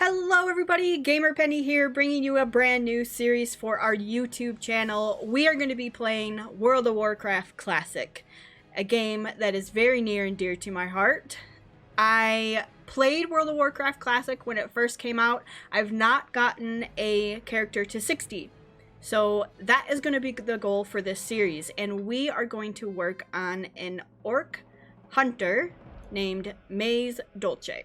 Hello everybody, Gamer Penny here, bringing you a brand new series for our YouTube channel. We are going to be playing World of Warcraft Classic, a game that is very near and dear to my heart. I played World of Warcraft Classic when it first came out. I've not gotten a character to 60. So that is going to be the goal for this series, and we are going to work on an Orc Hunter named Maze Dolce.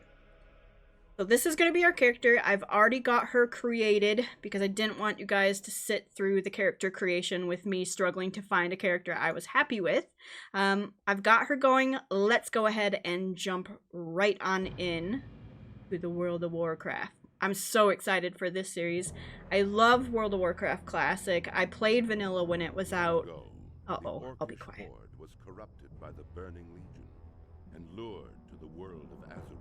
So this is going to be our character. I've already got her created because I didn't want you guys to sit through the character creation with me struggling to find a character I was happy with. I've got her going. Let's go ahead and jump right on in to the World of Warcraft. I'm so excited for this series. I love World of Warcraft Classic. I played vanilla when it was out. Uh-oh, I'll be quiet. Horde was corrupted by the Burning Legion and lured to the world of Azeroth.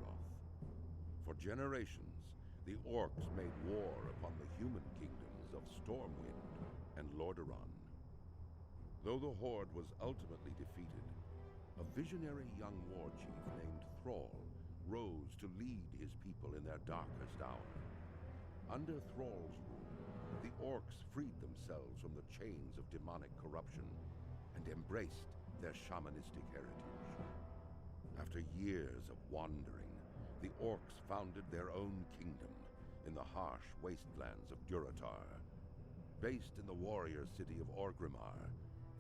For generations, the orcs made war upon the human kingdoms of Stormwind and Lordaeron. Though the Horde was ultimately defeated, a visionary young war chief named Thrall rose to lead his people in their darkest hour. Under Thrall's rule, the orcs freed themselves from the chains of demonic corruption and embraced their shamanistic heritage. After years of wandering, the orcs founded their own kingdom in the harsh wastelands of Durotar. Based in the warrior city of Orgrimmar,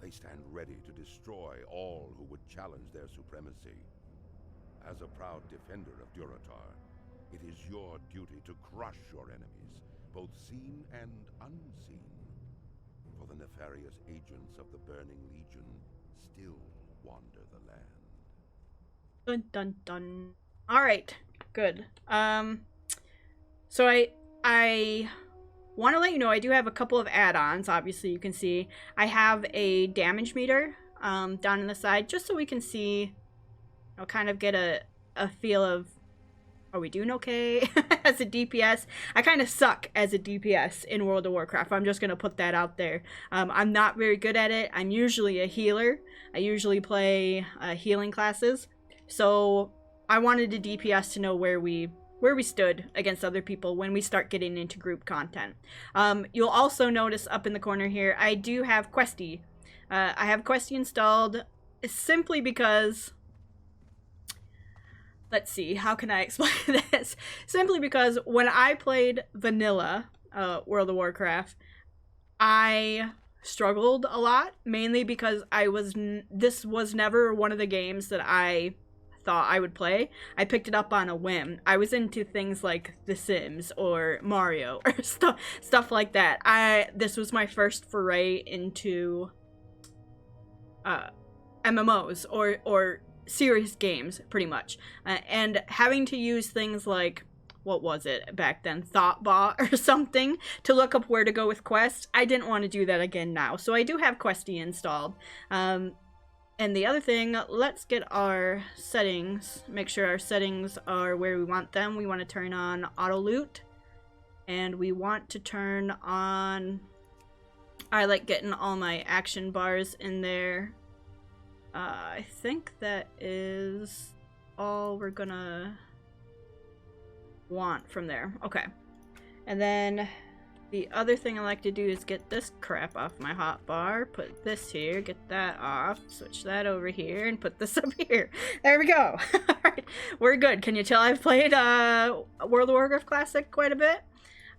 they stand ready to destroy all who would challenge their supremacy. As a proud defender of Durotar, it is your duty to crush your enemies, both seen and unseen. For the nefarious agents of the Burning Legion still wander the land. Dun dun dun. Alright, good. So I want to let you know I do have a couple of add-ons. Obviously you can see I have a damage meter down on the side just so we can see, I'll kind of get a feel of, are we doing okay as a DPS? I kind of suck as a DPS in World of Warcraft. I'm just going to put that out there. I'm not very good at it. I'm usually a healer. I usually play healing classes. So I wanted a DPS to know where we stood against other people when we start getting into group content. You'll also notice up in the corner here, I do have Questy. I have Questy installed simply because, let's see, how can I explain this? Simply because when I played vanilla World of Warcraft, I struggled a lot, mainly because this was never one of the games that I thought I would play. I picked it up on a whim. I was into things like The Sims or Mario or stuff like that. This was my first foray into MMOs or serious games, pretty much. And having to use things like, what was it back then, Thoughtbot or something, to look up where to go with quests, I didn't want to do that again now. So I do have Questy installed. And the other thing, let's get our settings, make sure our settings are where we want them. We want to turn on auto loot, and we want to turn on, I like getting all my action bars in there. I think that is all we're gonna want from there. Okay. And then the other thing I like to do is get this crap off my hotbar, put this here, get that off, switch that over here, and put this up here. There we go. Alright, we're good. Can you tell I've played World of Warcraft Classic quite a bit?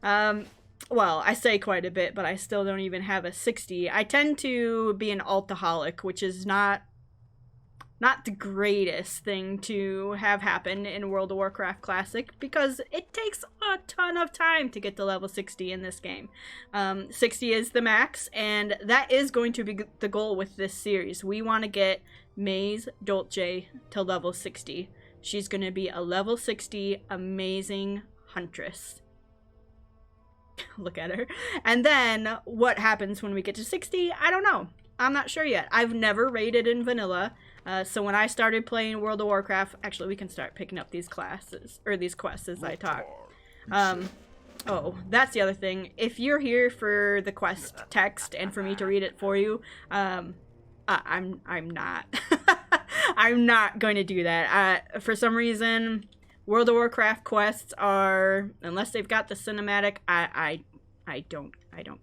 Well, I say quite a bit, but I still don't even have a 60. I tend to be an altaholic, which is not the greatest thing to have happen in World of Warcraft Classic, because it takes a ton of time to get to level 60 in this game. 60 is the max, and that is going to be the goal with this series. We want to get Maze Dolce to level 60. She's going to be a level 60 amazing huntress. Look at her. And then what happens when we get to 60? I don't know. I'm not sure yet. I've never raided in vanilla. So when I started playing World of Warcraft, actually we can start picking up these classes, or these quests as I talk. Oh, that's the other thing. If you're here for the quest text and for me to read it for you, I'm not. I'm not going to do that. For some reason, World of Warcraft quests are, unless they've got the cinematic, I don't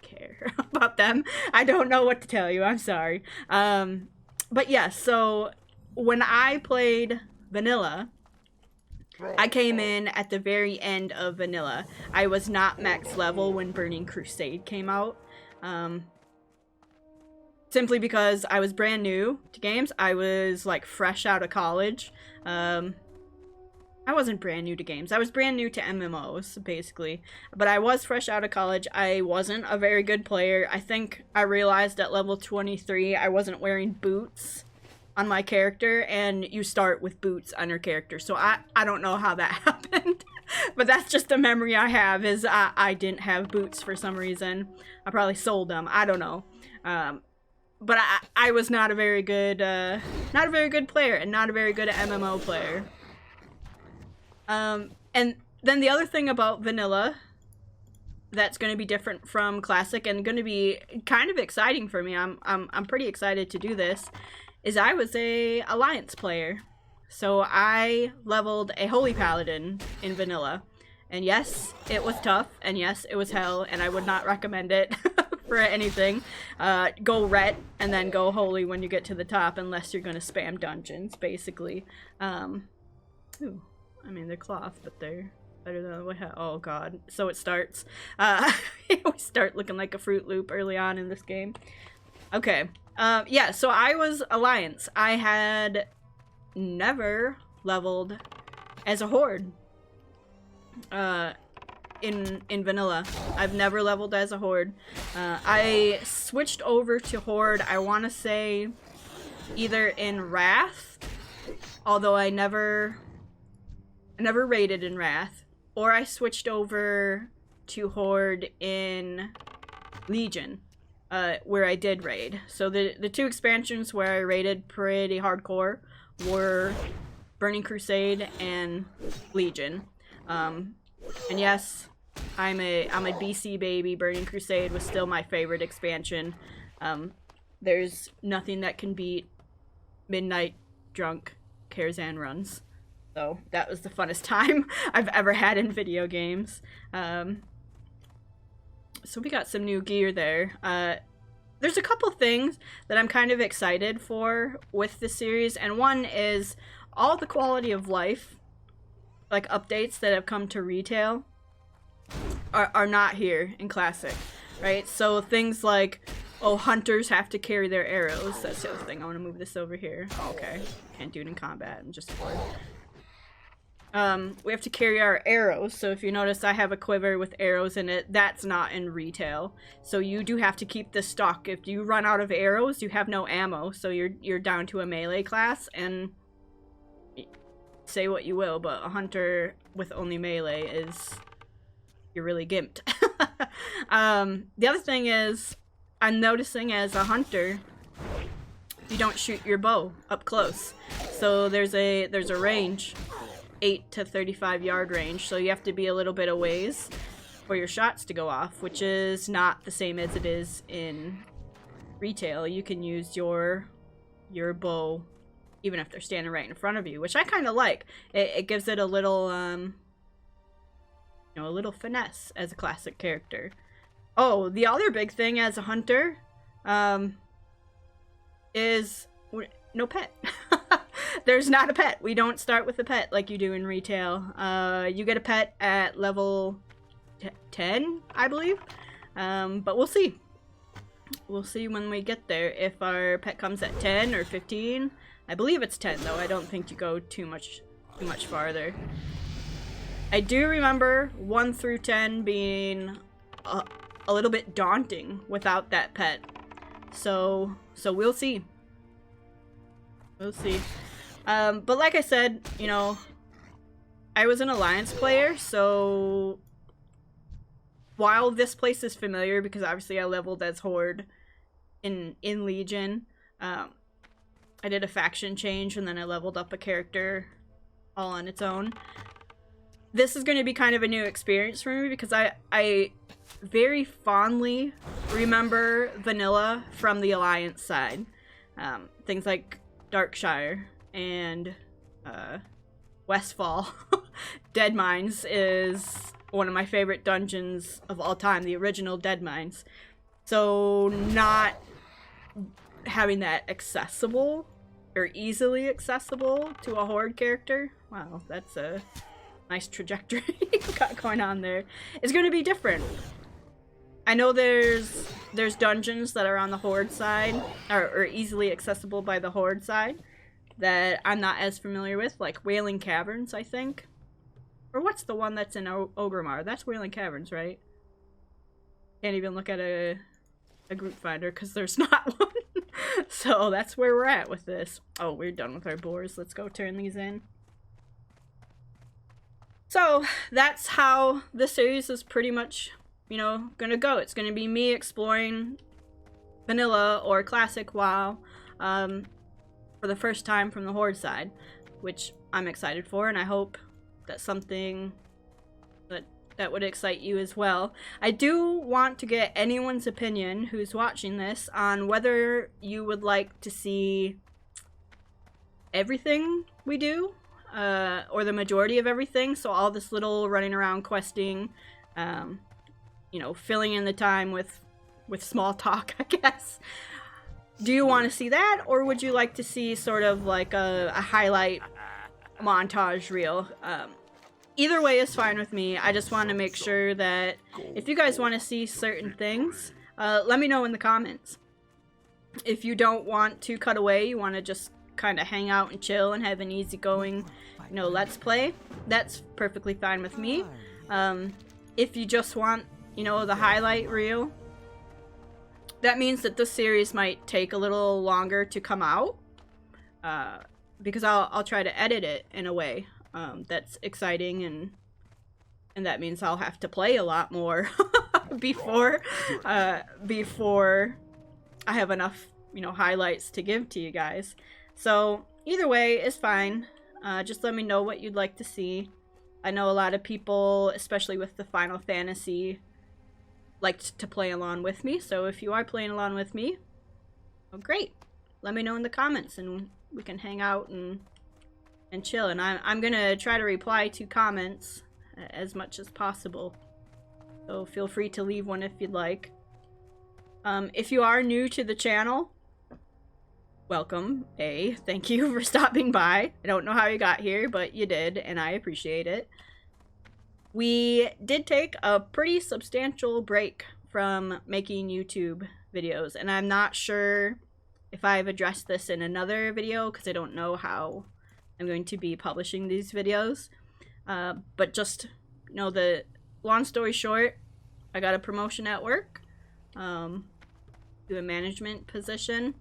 care about them. I don't know what to tell you. I'm sorry. But yeah, so when I played vanilla, I came in at the very end of vanilla. I was not max level when Burning Crusade came out. Simply because I was brand new to games. I was like fresh out of college. I wasn't brand new to games. I was brand new to MMOs, basically. But I was fresh out of college. I wasn't a very good player. I think I realized at level 23 I wasn't wearing boots on my character, and you start with boots on your character. So I don't know how that happened. But that's just a memory I have, is I didn't have boots for some reason. I probably sold them. I don't know. But I was not a very good player, and not a very good MMO player. And then the other thing about vanilla that's going to be different from classic and going to be kind of exciting for me, I'm pretty excited to do this, is I was a alliance player. So I leveled a holy paladin in vanilla. And yes, it was tough, and yes, it was hell, and I would not recommend it for anything. Go ret and then go holy when you get to the top, unless you're going to spam dungeons, basically. Ooh, I mean, they're cloth, but they're better than what? Oh god. So it starts. We start looking like a Fruit Loop early on in this game. Okay. Yeah, so I was alliance. I had never leveled as a horde. In vanilla. I've never leveled as a horde. I switched over to horde, I want to say, either in Wrath, although I never raided in Wrath, or I switched over to horde in Legion, where I did raid. So the two expansions where I raided pretty hardcore were Burning Crusade and Legion. And yes, I'm a BC baby. Burning Crusade was still my favorite expansion. There's nothing that can beat midnight drunk Karazhan runs. So that was the funnest time I've ever had in video games. So we got some new gear there. There's a couple things that I'm kind of excited for with the series, and one is all the quality of life, like, updates that have come to retail are not here in Classic, right? So things like, oh, hunters have to carry their arrows. That's the other thing. I want to move this over here. Oh, okay. Can't do it in combat. I'm just bored. We have to carry our arrows. So if you notice, I have a quiver with arrows in it. That's not in retail. So you do have to keep this stock. If you run out of arrows, you have no ammo. So you're down to a melee class, and say what you will, but a hunter with only melee is, you're really gimped. The other thing is, I'm noticing as a hunter, you don't shoot your bow up close. So there's a range, 8 to 35 yard range, so you have to be a little bit of ways for your shots to go off, which is not the same as it is in retail. You can use your bow even if they're standing right in front of you, which I kind of like. It gives it a little, you know, a little finesse as a classic character. Oh, the other big thing as a hunter, is no pet. There's not a pet. We don't start with a pet like you do in retail. You get a pet at level 10, I believe. But we'll see. We'll see when we get there if our pet comes at 10 or 15. I believe it's 10 though. I don't think you go too much farther. I do remember 1 through 10 being a little bit daunting without that pet. So we'll see. We'll see. But like I said, you know, I was an alliance player, so while this place is familiar because obviously I leveled as horde in Legion, I did a faction change and then I leveled up a character all on its own. This is going to be kind of a new experience for me because I very fondly remember vanilla from the alliance side. Things like Darkshire and Westfall. Dead Mines is one of my favorite dungeons of all time, the original Dead Mines. So not having that accessible or easily accessible to a Horde character, wow, that's a nice trajectory got going on there. It's going to be different. I know there's dungeons that are on the Horde side, or easily accessible by the Horde side, that I'm not as familiar with, like Wailing Caverns, I think. Or what's the one that's in Ogrimmar? That's Wailing Caverns, right? Can't even look at a group finder because there's not one. So that's where we're at with this. Oh, we're done with our boars. Let's go turn these in. So that's how this series is pretty much, you know, gonna go. It's gonna be me exploring vanilla or classic WoW for the first time from the Horde side, which I'm excited for, and I hope that's something that would excite you as well. I do want to get anyone's opinion who's watching this on whether you would like to see everything we do, or the majority of everything, so all this little running around questing, you know, filling in the time with small talk, I guess. Do you want to see that, or would you like to see sort of like a highlight montage reel? Either way is fine with me. I just want to make sure that if you guys want to see certain things, let me know in the comments. If you don't want to cut away, you want to just kind of hang out and chill and have an easygoing, you know, let's play, that's perfectly fine with me. If you just want, you know, the highlight reel, that means that this series might take a little longer to come out, because I'll try to edit it in a way that's exciting, and that means I'll have to play a lot more before I have enough, you know, highlights to give to you guys. So either way is fine. Just let me know what you'd like to see. I know a lot of people, especially with the Final Fantasy, liked to play along with me, so if you are playing along with me, well, great. Let me know in the comments and we can hang out and chill. And I'm gonna try to reply to comments as much as possible, so feel free to leave one if you'd like. If you are new to the channel, welcome. Thank you for stopping by. I don't know how you got here, but you did, and I appreciate it. We did take a pretty substantial break from making YouTube videos, and I'm not sure if I've addressed this in another video because I don't know how I'm going to be publishing these videos. But just, you know, the long story short, I got a promotion at work, to a management position,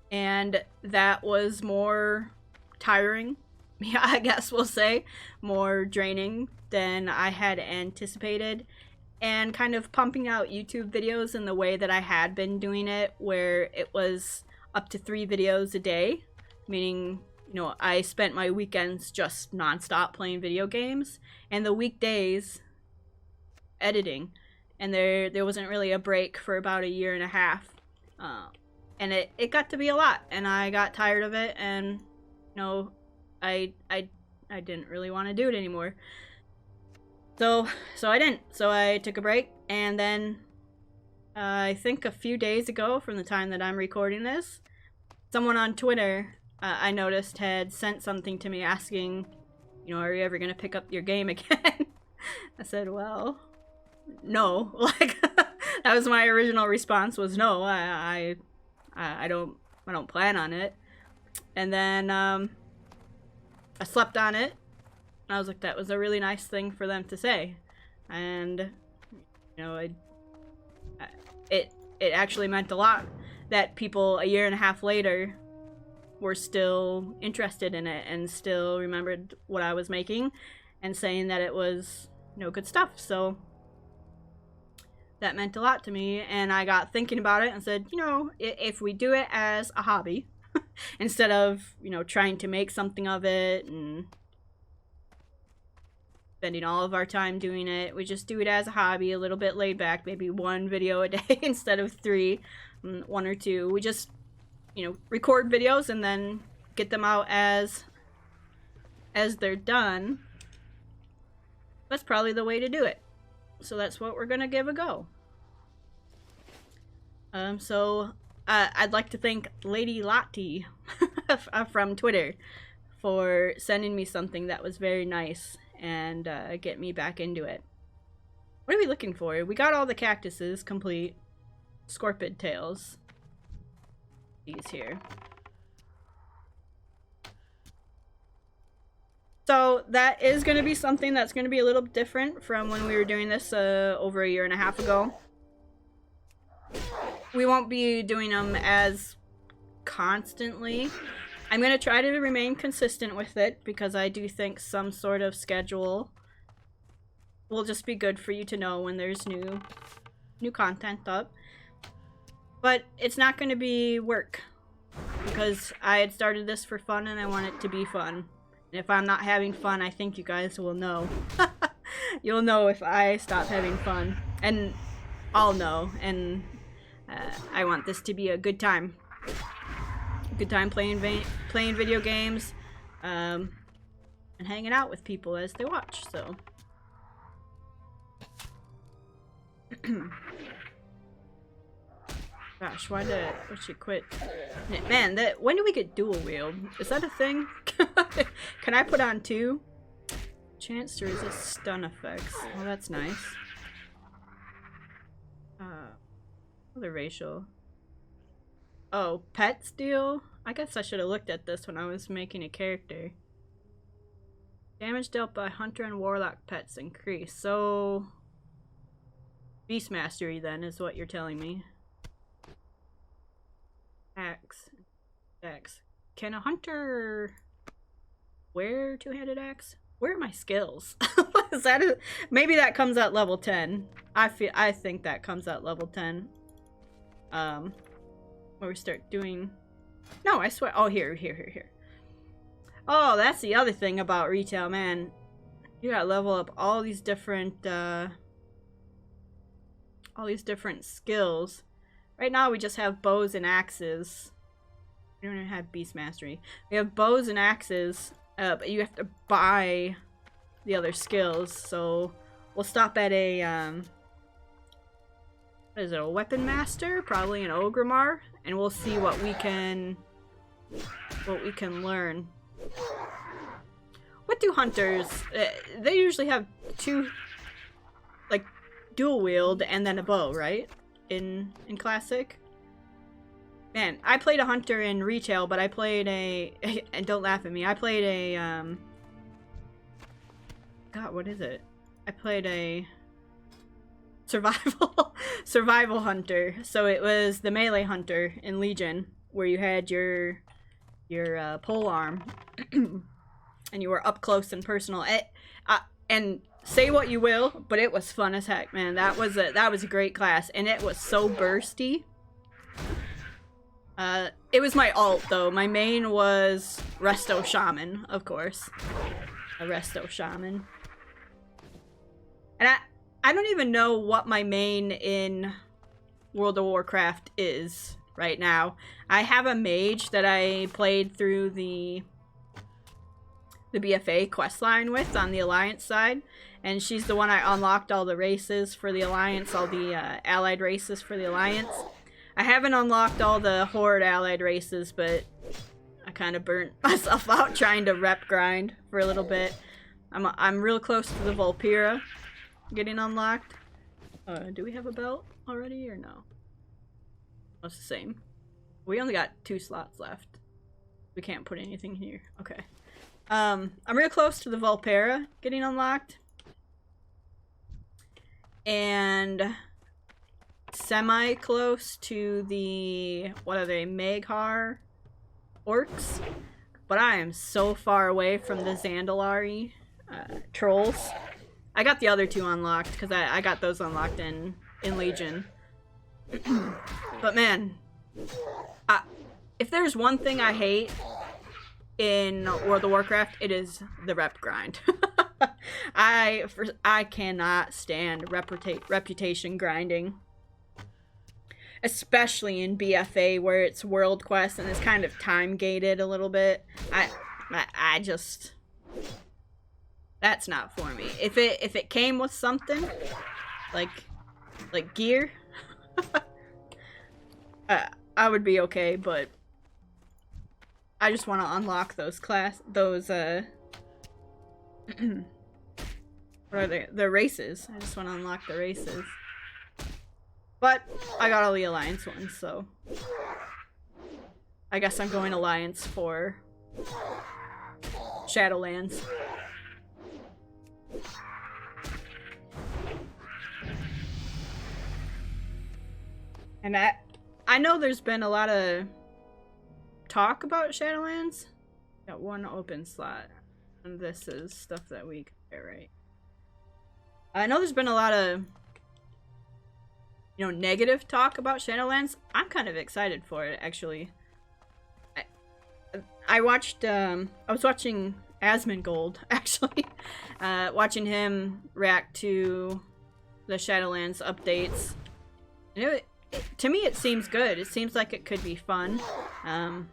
and that was more tiring, yeah, I guess we'll say, more draining than I had anticipated, and kind of pumping out YouTube videos in the way that I had been doing it, where it was up to 3 videos a day, meaning, you know, I spent my weekends just nonstop playing video games, and the weekdays editing, and there wasn't really a break for about a year and a half, and it got to be a lot, and I got tired of it, and, you know, I didn't really want to do it anymore. So I didn't. So I took a break, and then I think a few days ago from the time that I'm recording this, someone on Twitter, I noticed, had sent something to me asking, you know, are you ever going to pick up your game again? I said, well, no. Like, that was my original response, was no, I don't plan on it. And then I slept on it, and I was like, that was a really nice thing for them to say. And, you know, it actually meant a lot that people a year and a half later were still interested in it and still remembered what I was making and saying that it was, you know, good stuff. So that meant a lot to me, and I got thinking about it and said, you know, if we do it as a hobby instead of, you know, trying to make something of it and spending all of our time doing it, we just do it as a hobby, a little bit laid back, maybe 1 video a day instead of 3, 1 or 2. We just, you know, record videos and then get them out as as they're done, that's probably the way to do it. So that's what we're gonna give a go. I'd like to thank Lady Lottie from Twitter for sending me something that was very nice and get me back into it. What are we looking for? We got all the cactuses complete. Scorpid tails. These here. So that is going to be something that's going to be a little different from when we were doing this over a year and a half ago. We won't be doing them as constantly. I'm going to try to remain consistent with it because I do think some sort of schedule will just be good for you to know when there's new content up. But it's not going to be work because I had started this for fun and I want it to be fun. And if I'm not having fun, I think you guys will know. You'll know if I stop having fun. And I'll know. And I want this to be a good time. A good time playing video games. And hanging out with people as they watch. So. Gosh, why'd she quit? Man, when do we get dual wield? Is that a thing? Can I put on 2? Chance to resist stun effects. Oh, that's nice. Other racial. Oh, pet steal? I guess I should have looked at this when I was making a character. Damage dealt by hunter and warlock pets increase. So beast mastery then is what you're telling me. Axe. Can a hunter wear two-handed axe? Where are my skills? Is that maybe that comes at level 10. I think that comes at level 10. Where we start doing. No, I swear. Oh, here. Oh, that's the other thing about retail, man. You gotta level up all these different skills. Right now we just have bows and axes. We don't even have beast mastery. We have bows and axes, but you have to buy the other skills. So we'll stop at a what is it? A weapon master, probably an Ogrimmar, and we'll see what we can learn. What do hunters? They usually have 2, like, dual wield and then a bow, right? In Classic. Man, I played a hunter in retail, but I played a and don't laugh at me. I played a God, what is it? I played a survival hunter. So it was the melee hunter in Legion where you had your pole arm and you were up close and personal. And say what you will, but it was fun as heck, man. That was a great class, and it was so bursty. It was my alt though. My main was Resto Shaman, of course. A Resto Shaman. And I don't even know what my main in World of Warcraft is right now. I have a mage that I played through the BFA questline with on the Alliance side, and she's the one I unlocked all the races for the Alliance, all the allied races for the Alliance. I haven't unlocked all the Horde allied races, but I kind of burnt myself out trying to rep grind for a little bit. I'm real close to the Vulpera getting unlocked. Do we have a belt already or no? Oh, it's the same. We only got 2 slots left. We can't put anything here. Okay. I'm real close to the Vulpera getting unlocked. And semi-close to the, what are they, Maghar orcs? But I am so far away from the Zandalari trolls. I got the other 2 unlocked, because I got those unlocked in Legion. But man, if there's one thing I hate in World of Warcraft, it is the rep grind. I cannot stand reputation grinding. Especially in BFA where it's world quest and it's kind of time gated a little bit. I just That's not for me. If it came with something like gear, I would be okay, but I just want to unlock those what are they? The races. I just want to unlock the races. But I got all the Alliance ones, so I guess I'm going Alliance for Shadowlands. And I know there's been a lot of talk about Shadowlands. Got one open slot. And this is stuff that we can get right. I know there's been a lot of, you know, negative talk about Shadowlands. I'm kind of excited for it, actually. I watched, I was watching Asmongold, actually. Watching him react to the Shadowlands updates. And to me, it seems good. It seems like it could be fun. And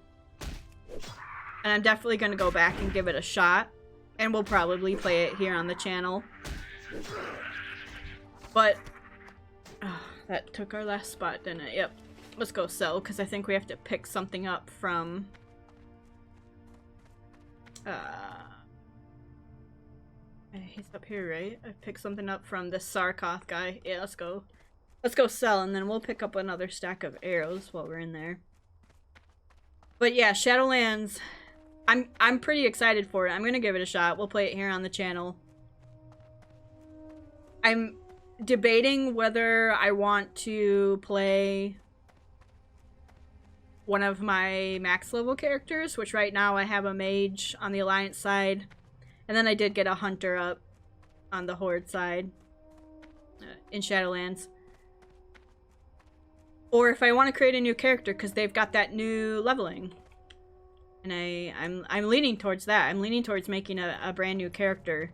I'm definitely going to go back and give it a shot. And we'll probably play it here on the channel. But that took our last spot, didn't it? Yep. Let's go sell, because I think we have to pick something up from... he's up here, right? I picked something up from this Sarkoth guy. Yeah, let's go. Let's go sell, and then we'll pick up another stack of arrows while we're in there. But yeah, Shadowlands... I'm pretty excited for it. I'm gonna give it a shot. We'll play it here on the channel. I'm debating whether I want to play one of my max level characters, which right now I have a mage on the Alliance side, and then I did get a hunter up on the Horde side in Shadowlands. Or if I want to create a new character, because they've got that new leveling. And I'm leaning towards that. I'm leaning towards making a brand new character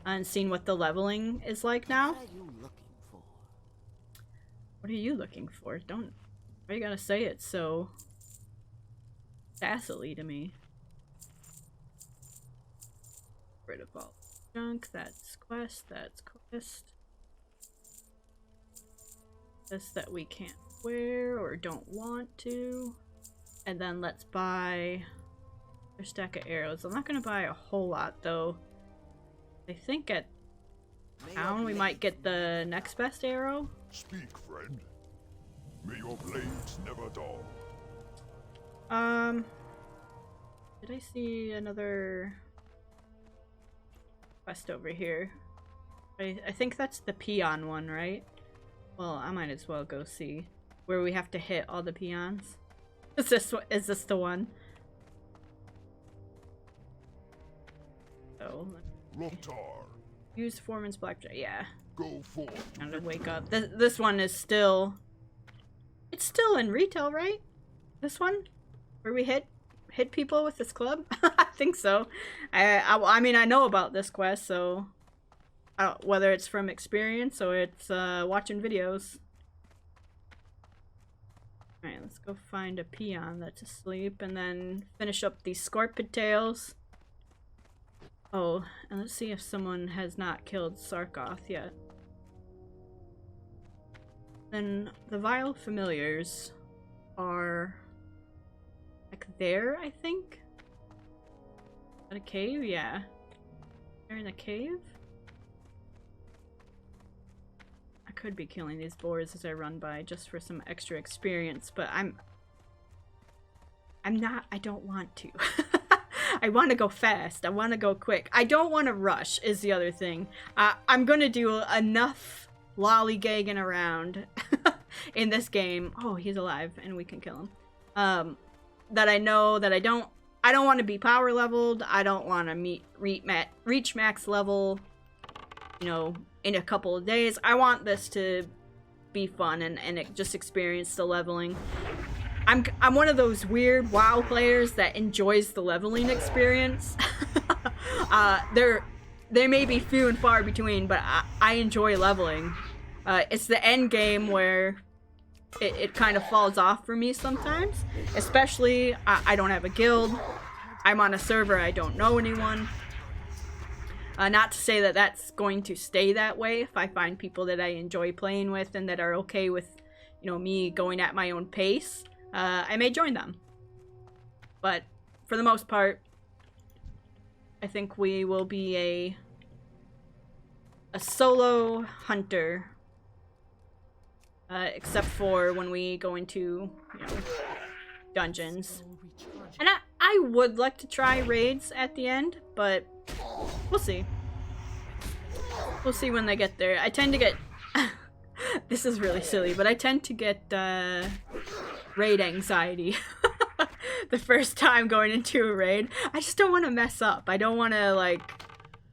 and seeing what the leveling is like now. What are you looking for? What are you looking for? Don't... Why you gotta say it so sassily to me? Rid of all junk. That's quest. That's quest. This that we can't wear or don't want to. And then let's buy a stack of arrows. I'm not gonna buy a whole lot though. I think at town we might get the next best arrow. Speak, friend. May your blades never dull. Did I see another quest over here? I think that's the peon one, right? Well, I might as well go see where we have to hit all the peons. Is this the one? Oh. Rotar. Use Foreman's Blackjack. Yeah. Go forth. Time to wake up. This one is still... It's still in retail, right? This one? Where we hit people with this club? I think so. I mean, I know about this quest, so... whether it's from experience or it's watching videos. Alright, let's go find a peon that's asleep and then finish up these scorpion tails. Oh, and let's see if someone has not killed Sarkoth yet. Then the vile familiars are like there, I think? Is that a cave? Yeah. They're in a cave? I could be killing these boars as I run by just for some extra experience, but I'm not, I don't want to. I want to go fast. I want to go quick. I don't want to rush is the other thing. I'm going to do enough lollygagging around in this game. Oh, he's alive and we can kill him. That I know that I don't want to be power leveled. I don't want to reach max level, you know, in a couple of days. I want this to be fun and just experience the leveling. I'm one of those weird WoW players that enjoys the leveling experience. They may be few and far between, but I enjoy leveling. It's the end game where it kind of falls off for me sometimes. Especially, I don't have a guild. I'm on a server, I don't know anyone. Not to say that that's going to stay that way. If I find people that I enjoy playing with and that are okay with, you know, me going at my own pace, I may join them. But for the most part, I think we will be a solo hunter. Except for when we go into, you know, dungeons. And I would like to try raids at the end, but we'll see. We'll see when they get there. I tend to get... This is really silly, but I tend to get raid anxiety the first time going into a raid. I just don't want to mess up. I don't want to, like,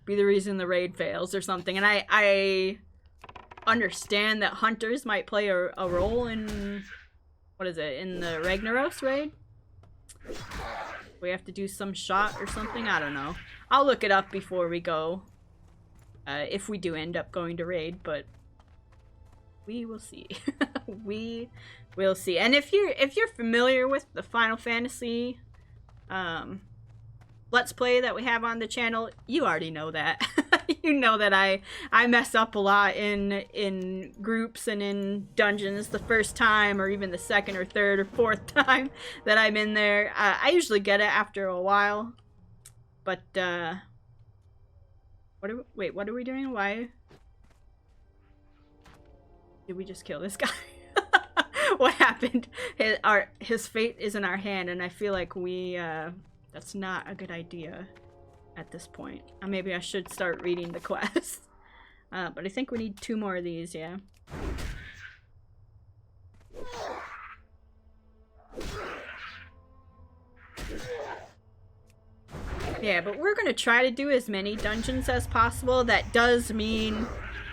be the reason the raid fails or something. And I understand that hunters might play a role in, what is it, in the Ragnaros raid? We have to do some shot or something? I don't know. I'll look it up before we go. If we do end up going to raid, but we will see. We will see. And if you're familiar with the Final Fantasy Let's Play that we have on the channel, you already know that. You know that I mess up a lot in groups and in dungeons the first time, or even the second or third or fourth time that I'm in there. I usually get it after a while. But what are we doing? Why did we just kill this guy? What happened? His fate is in our hand, and I feel like we that's not a good idea at this point. Maybe I should start reading the quest. But I think we need 2 more of these, yeah. Yeah, but we're gonna try to do as many dungeons as possible. That does mean,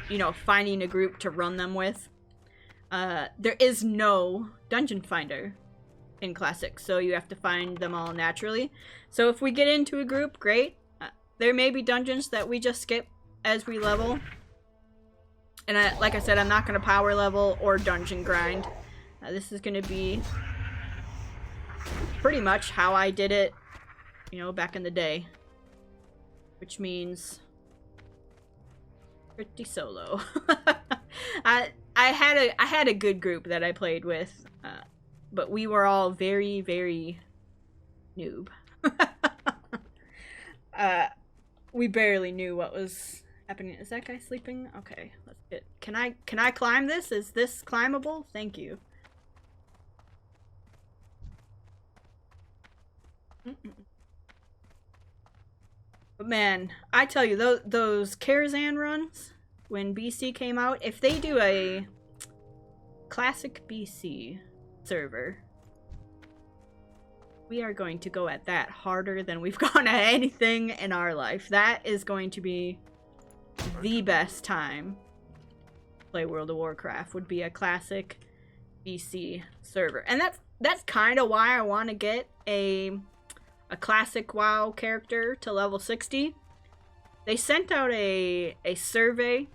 you know, finding a group to run them with. There is no dungeon finder in Classic, so you have to find them all naturally. So if we get into a group, great. There may be dungeons that we just skip as we level. And like I said, I'm not going to power level or dungeon grind. This is going to be pretty much how I did it, you know, back in the day. Which means pretty solo. I had a good group that I played with, but we were all very, very noob. We barely knew what was happening. Is that guy sleeping? Okay, let's get. Can I climb this? Is this climbable? Thank you. But man, I tell you, those Karazhan runs when BC came out, if they do a Classic BC server, we are going to go at that harder than we've gone at anything in our life. That is going to be the best time to play World of Warcraft, would be a Classic BC server. And that's kind of why I want to get a Classic WoW character to level 60. They sent out a survey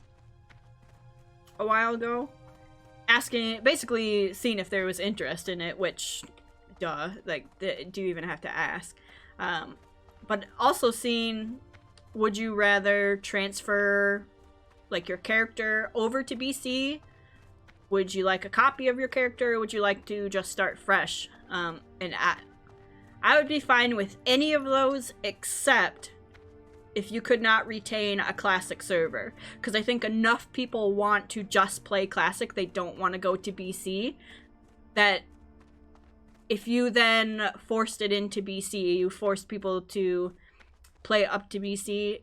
a while ago, asking, basically seeing if there was interest in it, which, duh, like, do you even have to ask? But also seeing, would you rather transfer, like, your character over to BC? Would you like a copy of your character, or would you like to just start fresh? And I would be fine with any of those, except if you could not retain a Classic server. Because I think enough people want to just play Classic, they don't want to go to BC, that if you then forced it into BC, you forced people to play up to BC,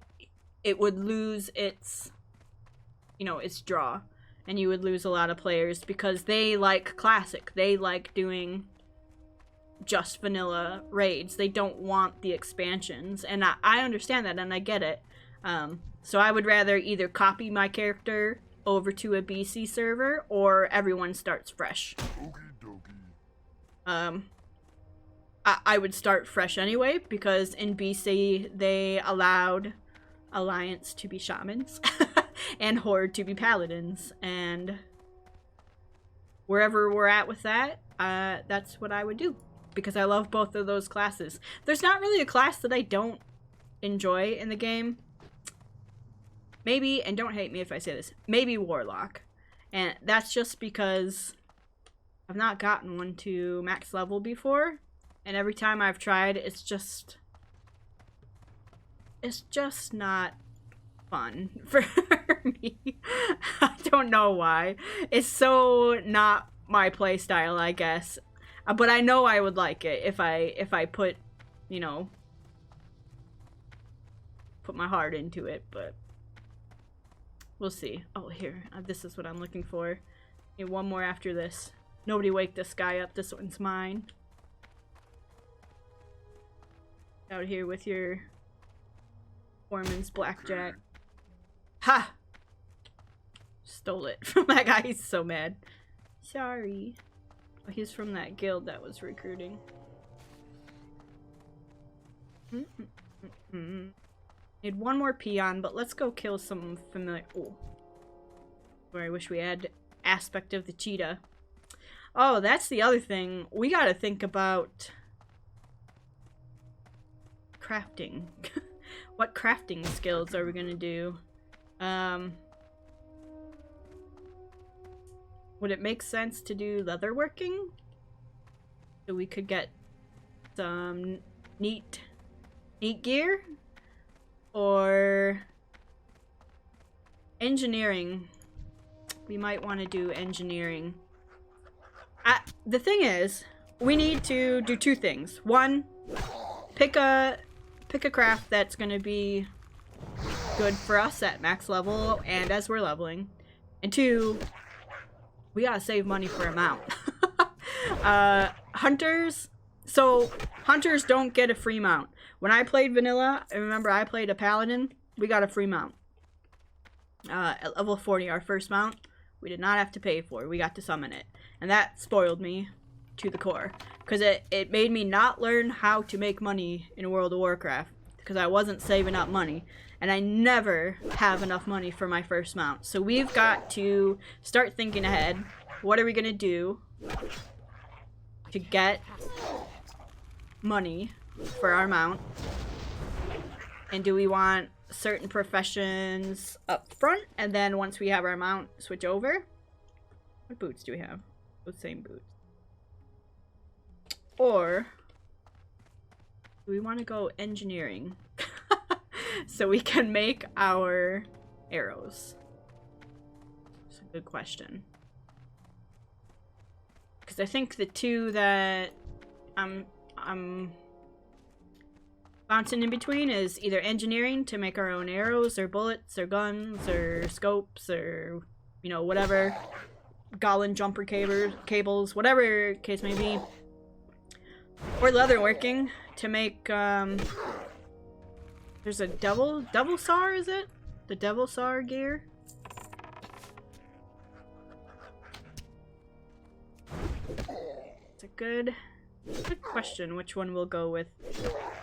it would lose its, you know, its draw. And you would lose a lot of players because they like Classic. They like doing just vanilla raids. They don't want the expansions. And I understand that, and I get it. So I would rather either copy my character over to a BC server, or everyone starts fresh. I would start fresh anyway, because in BC they allowed Alliance to be shamans and Horde to be paladins, and wherever we're at with that, that's what I would do, because I love both of those classes. There's not really a class that I don't enjoy in the game. maybe, and don't hate me if I say this, maybe Warlock. And that's just because I've not gotten one to max level before. And every time I've tried, it's just not fun for me. I don't know why. It's so not my play style, I guess. But I know I would like it if I put, you know, put my heart into it, but we'll see. Oh, here. This is what I'm looking for. Okay, one more after this. Nobody wake this guy up. This one's mine. Out here with your foreman's blackjack. Ha! Stole it from that guy. He's so mad. Sorry. Oh, he's from that guild that was recruiting. Need one more peon, but let's go kill some familiar. Oh, where I wish we had aspect of the cheetah. Oh, that's the other thing. We gotta think about crafting. What crafting skills are we gonna do? Would it make sense to do leatherworking? So we could get some neat gear? Or engineering. We might want to do engineering. The thing is, we need to do two things. One, pick a craft that's going to be good for us at max level and as we're leveling. And two, we gotta save money for a mount. Hunters. So hunters don't get a free mount. When I played vanilla, I remember I played a paladin, we got a free mount. At level 40, our first mount, we did not have to pay for. We got to summon it. And that spoiled me to the core. Because it made me not learn how to make money in World of Warcraft. Because I wasn't saving up money. And I never have enough money for my first mount. So we've got to start thinking ahead. What are we going to do to get money for our mount? And do we want certain professions up front, and then once we have our mount, switch over? What boots do we have? Those same boots. Or do we want to go engineering so we can make our arrows? It's a good question. Because I think the two that I'm bouncing in between is either engineering to make our own arrows or bullets or guns or scopes or, you know, whatever, Goblin jumper cables, whatever case may be, or leatherworking to make there's a devil sar, is it? The devil sar gear? It's a good question which one we'll go with.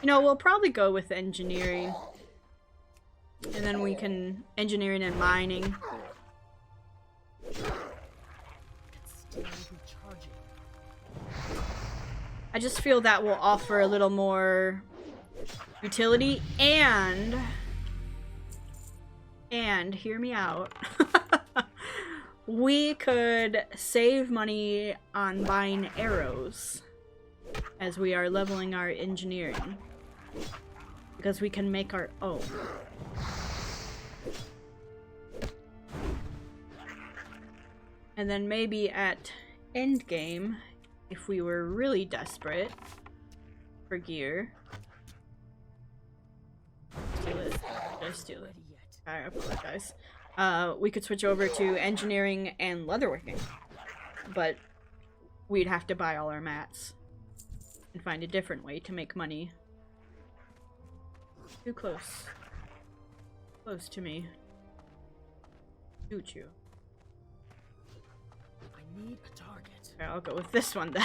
You know, we'll probably go with engineering. And then we can engineering and mining. I just feel that will offer a little more utility and hear me out. We could save money on buying arrows as we are leveling our engineering, because we can make our own. And then maybe at endgame, if we were really desperate for gear, steal it. Did I steal it? I apologize. We could switch over to engineering and leatherworking, but we'd have to buy all our mats and find a different way to make money. Too close. Close to me. Shoot you. I need a target. Okay, I'll go with this one then.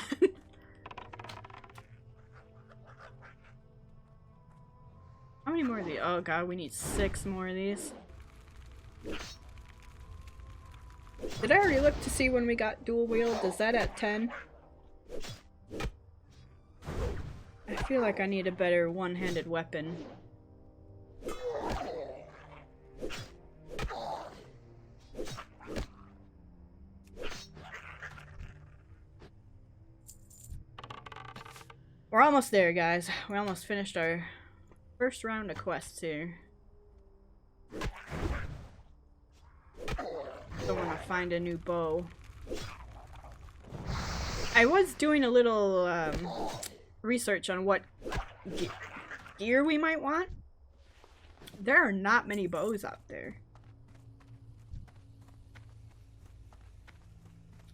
How many more of these? Oh god, we need 6 more of these. Did I already look to see when we got dual wield? Is that at 10? I feel like I need a better one-handed weapon. almost there, guys. We almost finished our first round of quests here. Don't want to find a new bow. I was doing a little research on what gear we might want. There are not many bows out there.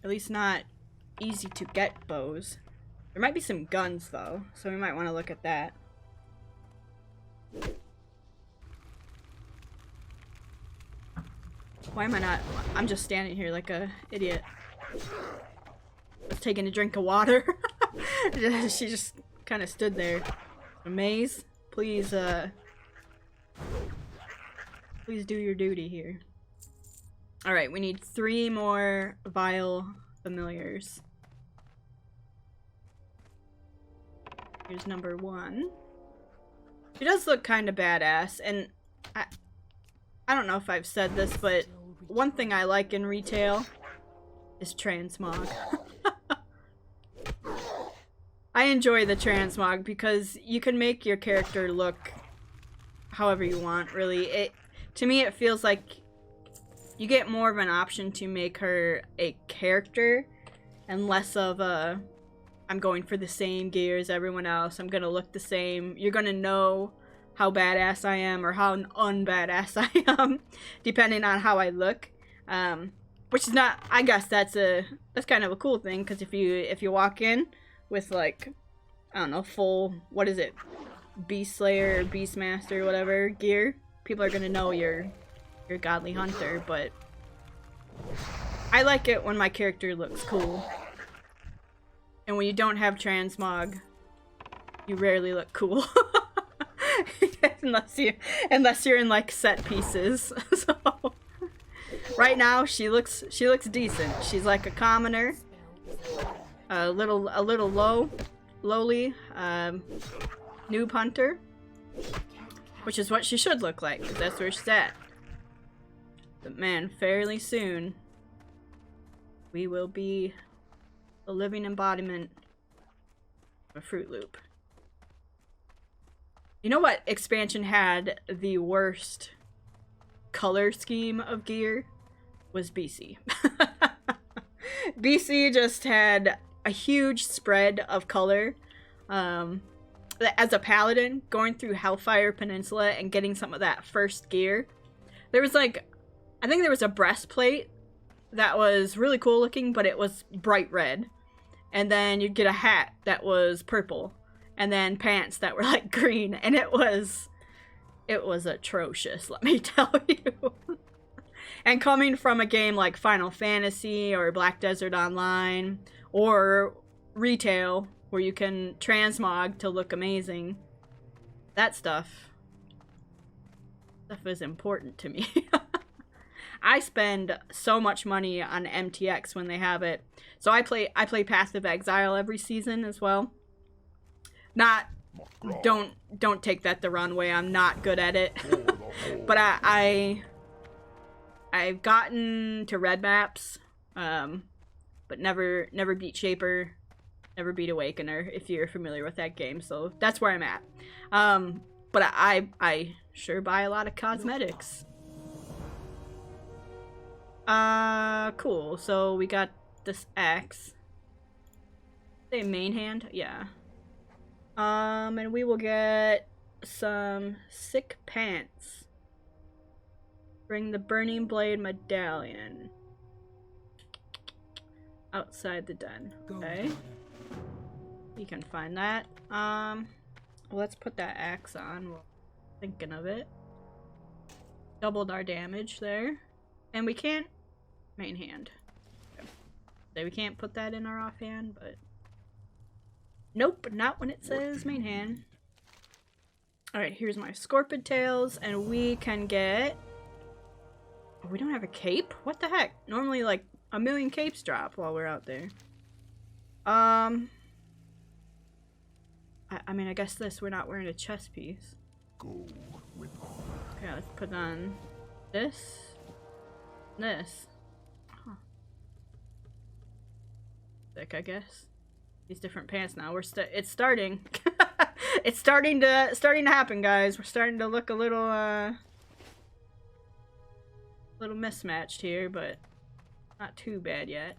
At least not easy to get bows. There might be some guns though, so we might want to look at that. Why am I not? I'm just standing here like a idiot. Just taking a drink of water. She just kind of stood there. Maze, please, please do your duty here. Alright, we need 3 more vile familiars. Here's number 1. She does look kind of badass, and I don't know if I've said this, but one thing I like in retail is transmog. I enjoy the transmog because you can make your character look however you want, really. To me, it feels like you get more of an option to make her a character and less of a, I'm going for the same gear as everyone else, I'm gonna look the same. You're gonna know how badass I am or how unbadass I am, depending on how I look. Which is not, I guess that's kind of a cool thing, because if you walk in with, like, I don't know, full, what is it, Beast Slayer or Beastmaster or whatever gear, people are gonna know you're godly hunter. But I like it when my character looks cool, and when you don't have transmog, you rarely look cool. unless you're in like set pieces. So right now she looks decent. She's like a commoner, a little lowly noob hunter, which is what she should look like, because that's where she's at. But man, fairly soon we will be the living embodiment of a Fruit Loop. You know what expansion had the worst color scheme of gear? Was BC. BC just had a huge spread of color. As a paladin, going through Hellfire Peninsula and getting some of that first gear, there was like, I think there was a breastplate that was really cool looking, but it was bright red. And then you'd get a hat that was purple. And then pants that were like green, and it was atrocious, let me tell you. And coming from a game like Final Fantasy or Black Desert Online or retail, where you can transmog to look amazing, that stuff is important to me. I spend so much money on MTX when they have it. So I play Passive Exile every season as well. Not, don't take that the wrong way, I'm not good at it. But I've gotten to red maps, but never beat Shaper, never beat Awakener, if you're familiar with that game, so that's where I'm at. But I sure buy a lot of cosmetics. Cool, so we got this axe. Say main hand? Yeah. And we will get some sick pants. Bring the Burning Blade Medallion. Outside the den. Okay. You can find that. Let's put that axe on. We're thinking of it. Doubled our damage there. And we can't main hand. Okay. So we can't put that in our offhand, but nope, not when it says main hand. Alright, here's my Scorpid Tails, and we can get... Oh, we don't have a cape? What the heck? Normally, like, a million capes drop while we're out there. I mean, I guess we're not wearing a chest piece. Go with honor. Okay, let's put on this. This. Huh. Sick, I guess. These different pants now. It's starting. It's starting to happen, guys. We're starting to look a little mismatched here, but not too bad yet.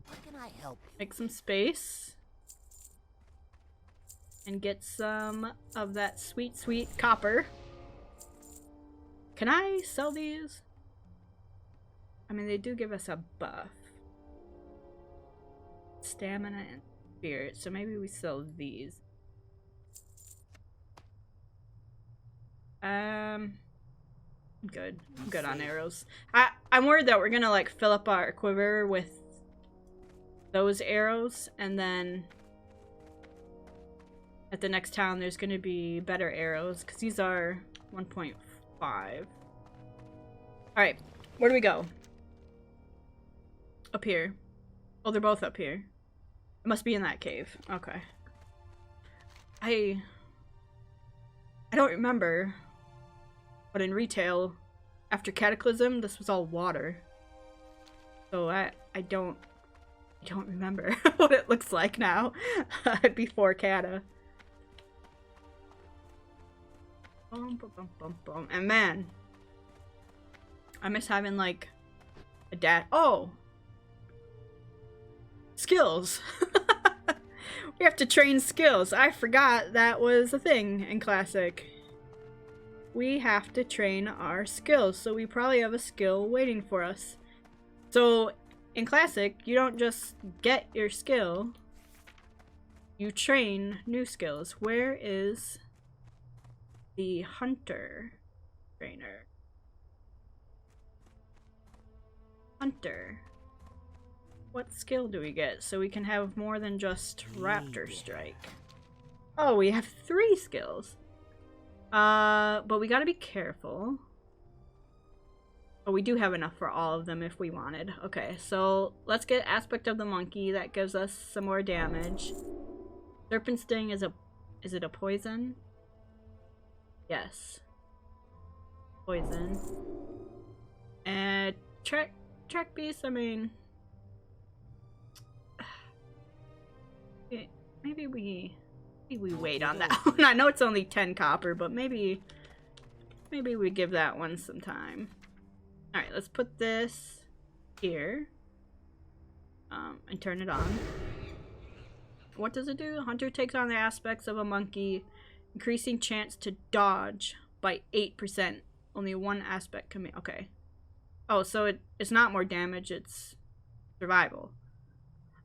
How can I help you? Make some space and get some of that sweet, sweet copper. Can I sell these? I mean, they do give us a buff. Stamina and spirit, so maybe we sell these. I'm good. I'm good on arrows. I'm worried that we're gonna like fill up our quiver with those arrows, and then at the next town there's gonna be better arrows, because these are 1.5. Alright, where do we go? Up here. Oh, they're both up here. It must be in that cave. Okay. I don't remember, but in retail, after Cataclysm, this was all water. So I don't remember what it looks like now before Cata. Boom, boom, boom, boom, boom. And man, I miss having like a dad. Oh, skills. We have to train skills. I forgot that was a thing in Classic. We have to train our skills, so we probably have a skill waiting for us. So in Classic, you don't just get your skill, you train new skills. Where is the Hunter trainer? Hunter. What skill do we get so we can have more than just Raptor Strike? Oh, we have 3 skills. But we gotta be careful. Oh, we do have enough for all of them if we wanted. Okay, so let's get Aspect of the Monkey. That gives us some more damage. Serpent Sting is it a poison? Yes. Poison. And Track Beast, I mean, maybe we wait on that one. I know it's only 10 copper, but maybe we give that one some time. Alright, let's put this here. And turn it on. What does it do? Hunter takes on the aspects of a monkey, increasing chance to dodge by 8%. Only one aspect can be. Okay. Oh, so it's not more damage, it's survival.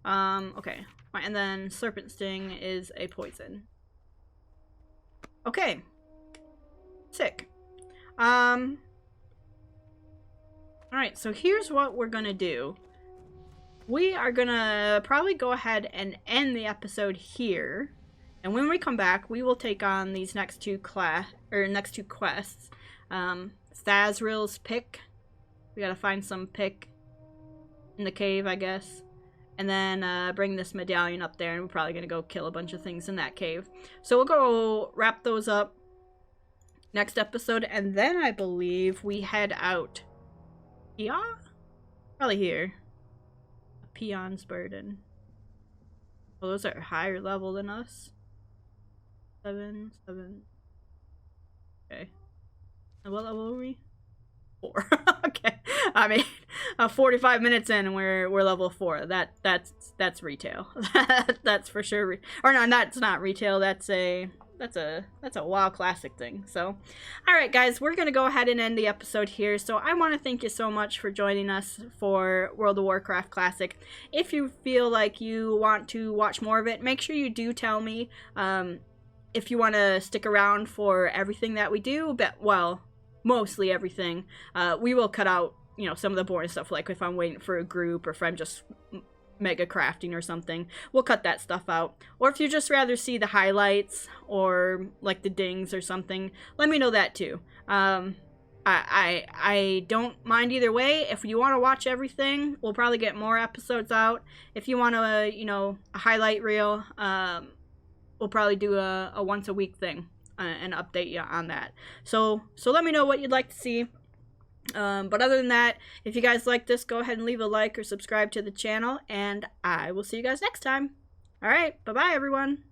Okay. And then Serpent Sting is a poison. Okay. Sick. Alright, so here's what we're gonna do. We are gonna probably go ahead and end the episode here. And when we come back, we will take on these next two quests. Thazril's pick. We gotta find some pick in the cave, I guess. And then bring this medallion up there, and we're probably gonna go kill a bunch of things in that cave. So we'll go wrap those up next episode, and then I believe we head out. Yeah? Probably here. A Peon's Burden. Well, those are higher level than us. 7. Okay. And what level are we? 4. Okay. I mean, 45 minutes in and we're level 4. That's retail. That's for sure. Or no, that's not retail. That's a WoW Classic thing. So, alright guys, we're going to go ahead and end the episode here. So I want to thank you so much for joining us for World of Warcraft Classic. If you feel like you want to watch more of it, make sure you do tell me if you want to stick around for everything that we do. But, well, mostly everything. We will cut out, you know, some of the boring stuff, like if I'm waiting for a group or if I'm just mega crafting or something. We'll cut that stuff out. Or if you just rather see the highlights or like the dings or something, let me know that too. I don't mind either way. If you want to watch everything, we'll probably get more episodes out. If you want to, you know, a highlight reel, we'll probably do a once a week thing and update you on that. So let me know what you'd like to see. But other than that, if you guys like this, go ahead and leave a like or subscribe to the channel, and I will see you guys next time. Alright, bye-bye everyone.